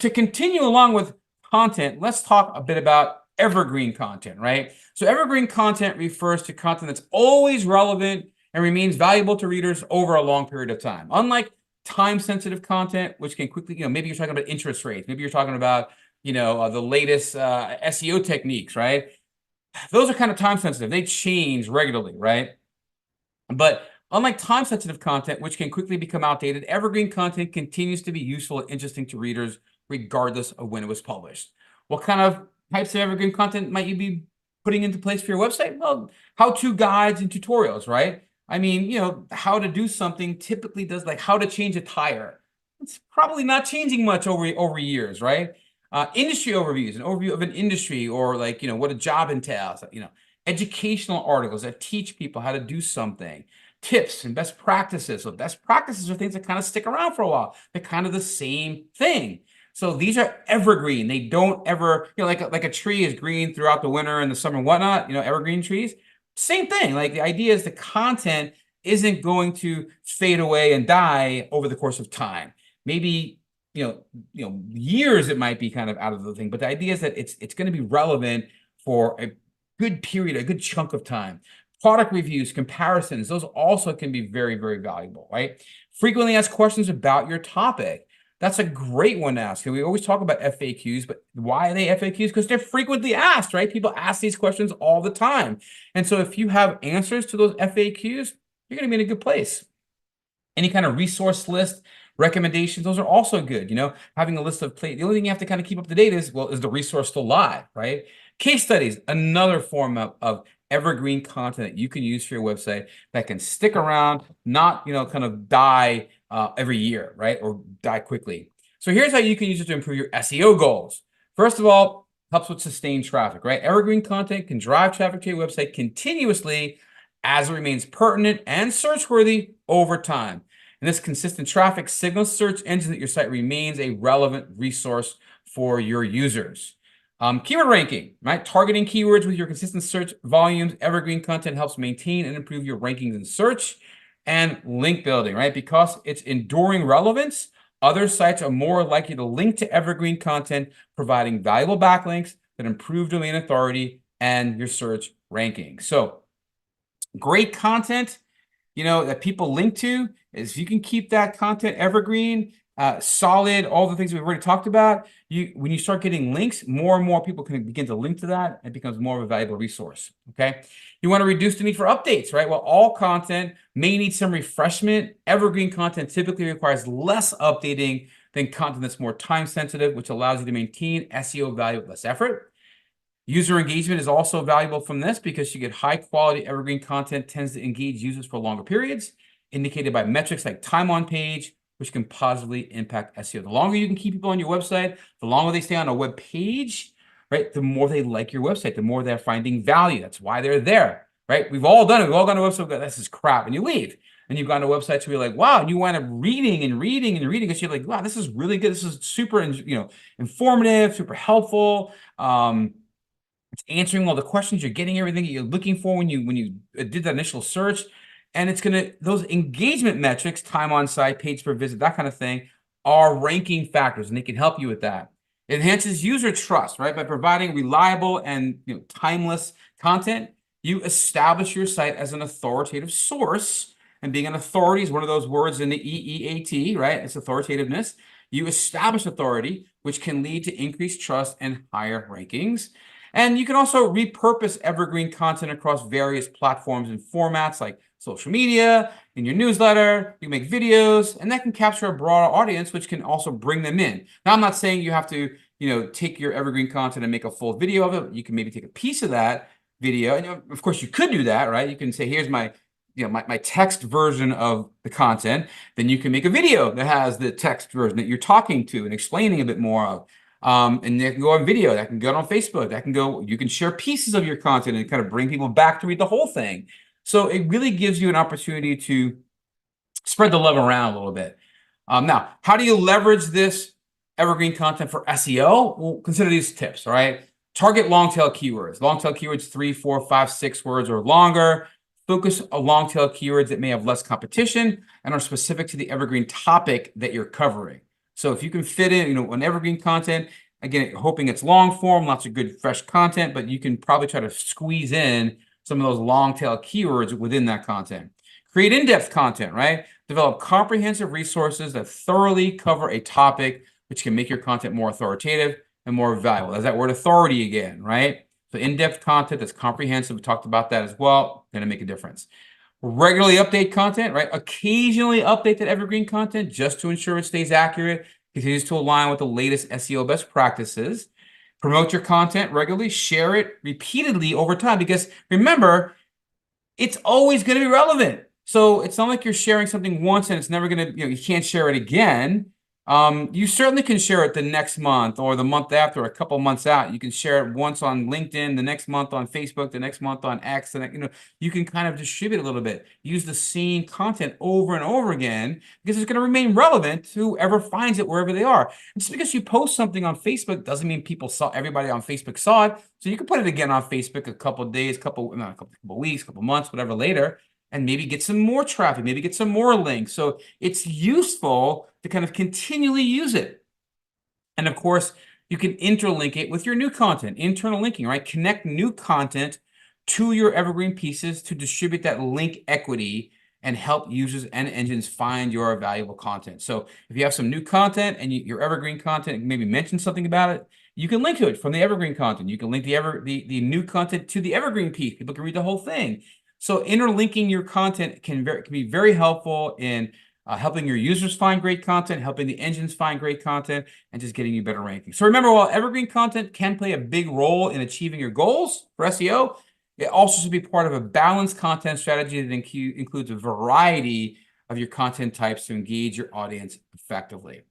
to continue along with content, let's talk a bit about evergreen content, right? So evergreen content refers to content that's always relevant and remains valuable to readers over a long period of time. Unlike time-sensitive content, which can quickly, maybe you're talking about interest rates, maybe you're talking about, the latest SEO techniques, right? Those are kind of time-sensitive. They change regularly, right? But unlike time-sensitive content, which can quickly become outdated, evergreen content continues to be useful and interesting to readers regardless of when it was published. What kind of types of evergreen content might you be putting into place for your website? Well, how-to guides and tutorials, right? I mean, how to do something typically does, like how to change a tire. It's probably not changing much over years, right? Industry overviews, an overview of an industry, or what a job entails, educational articles that teach people how to do something, tips and best practices. So best practices are things that kind of stick around for a while. They're kind of the same thing. So these are evergreen. They don't ever, like a tree is green throughout the winter and the summer and whatnot, evergreen trees. Same thing. Like the idea is the content isn't going to fade away and die over the course of time. Maybe, years it might be kind of out of the thing, but the idea is that it's going to be relevant for a good period, a good chunk of time. Product reviews, comparisons, those also can be very, very valuable, right? Frequently asked questions about your topic. That's a great one to ask. We always talk about FAQs, but why are they FAQs? Because they're frequently asked, right? People ask these questions all the time. And so if you have answers to those FAQs, you're going to be in a good place. Any kind of resource list, recommendations, those are also good. Having a list of the only thing you have to kind of keep up to date is the resource still live, right? Case studies, another form of evergreen content that you can use for your website that can stick around, not, kind of die every year, right? Or die quickly. So here's how you can use it to improve your SEO goals. First of all, helps with sustained traffic, right? Evergreen content can drive traffic to your website continuously as it remains pertinent and search-worthy over time. And this consistent traffic signals search engines that your site remains a relevant resource for your users. Keyword ranking, right? Targeting keywords with your consistent search volumes. Evergreen content helps maintain and improve your rankings in search. And link building, right? Because it's enduring relevance, other sites are more likely to link to evergreen content, providing valuable backlinks that improve domain authority and your search ranking. So great content, that people link to, is if you can keep that content evergreen, solid, all the things we've already talked about, when you start getting links, more and more people can begin to link to that. It becomes more of a valuable resource, okay? You want to reduce the need for updates, right? Well, all content may need some refreshment. Evergreen content typically requires less updating than content that's more time sensitive, which allows you to maintain SEO value with less effort. User engagement is also valuable from this because you get high quality evergreen content tends to engage users for longer periods, indicated by metrics like time on page, which can positively impact SEO. The longer you can keep people on your website, the longer they stay on a web page, right? The more they like your website, the more they're finding value. That's why they're there, right? We've all done it. We've all gone to a website, this is crap, and you leave. And you've gone to websites where you're like, wow, and you wind up reading and reading and reading because you're like, wow, this is really good. This is super, informative, super helpful. It's answering all the questions. You're getting everything that you're looking for when you did the initial search. And it's those engagement metrics, time on site, page per visit, that kind of thing, are ranking factors, and they can help you with that. It enhances user trust, right? By providing reliable and timeless content, you establish your site as an authoritative source. And being an authority is one of those words in the EEAT, right? It's authoritativeness. You establish authority, which can lead to increased trust and higher rankings. And you can also repurpose evergreen content across various platforms and formats like social media, in your newsletter, you can make videos, and that can capture a broader audience, which can also bring them in. Now, I'm not saying you have to, take your evergreen content and make a full video of it. You can maybe take a piece of that video. And of course, you could do that, right? You can say, here's my text version of the content. Then you can make a video that has the text version that you're talking to and explaining a bit more of. And that can go on video, that can go on Facebook, you can share pieces of your content and kind of bring people back to read the whole thing. So it really gives you an opportunity to spread the love around a little bit. Now, how do you leverage this evergreen content for SEO? Well, consider these tips, all right? Target long tail keywords. Long tail keywords, 3, 4, 5, 6 words or longer. Focus on long tail keywords that may have less competition and are specific to the evergreen topic that you're covering. So if you can fit in, an evergreen content, again, hoping it's long form, lots of good fresh content, but you can probably try to squeeze in some of those long tail keywords within that content. Create in-depth content, right? Develop comprehensive resources that thoroughly cover a topic, which can make your content more authoritative and more valuable. There's that word authority again, right? So in-depth content that's comprehensive, we talked about that as well, going to make a difference. Regularly update content, right? Occasionally update that evergreen content just to ensure it stays accurate, continues to align with the latest SEO best practices. Promote your content regularly, share it repeatedly over time, because remember, it's always going to be relevant. So it's not like you're sharing something once and it's never going to, you can't share it again. You certainly can share it the next month or the month after, a couple months out. You can share it once on LinkedIn, the next month on Facebook, the next month on X, and you can kind of distribute a little bit. Use the same content over and over again because it's going to remain relevant to whoever finds it wherever they are. And just because you post something on Facebook doesn't mean everybody on Facebook saw it. So you can put it again on Facebook a couple of days, couple weeks, couple months, whatever later, and maybe get some more traffic, maybe get some more links. So it's useful to kind of continually use it. And of course, you can interlink it with your new content, internal linking, right? Connect new content to your evergreen pieces to distribute that link equity and help users and engines find your valuable content. So if you have some new content and your evergreen content, maybe mention something about it, you can link to it from the evergreen content. You can link the new content to the evergreen piece. People can read the whole thing. So interlinking your content can be very helpful in helping your users find great content, helping the engines find great content, and just getting you better rankings. So remember, while evergreen content can play a big role in achieving your goals for SEO, it also should be part of a balanced content strategy that includes a variety of your content types to engage your audience effectively.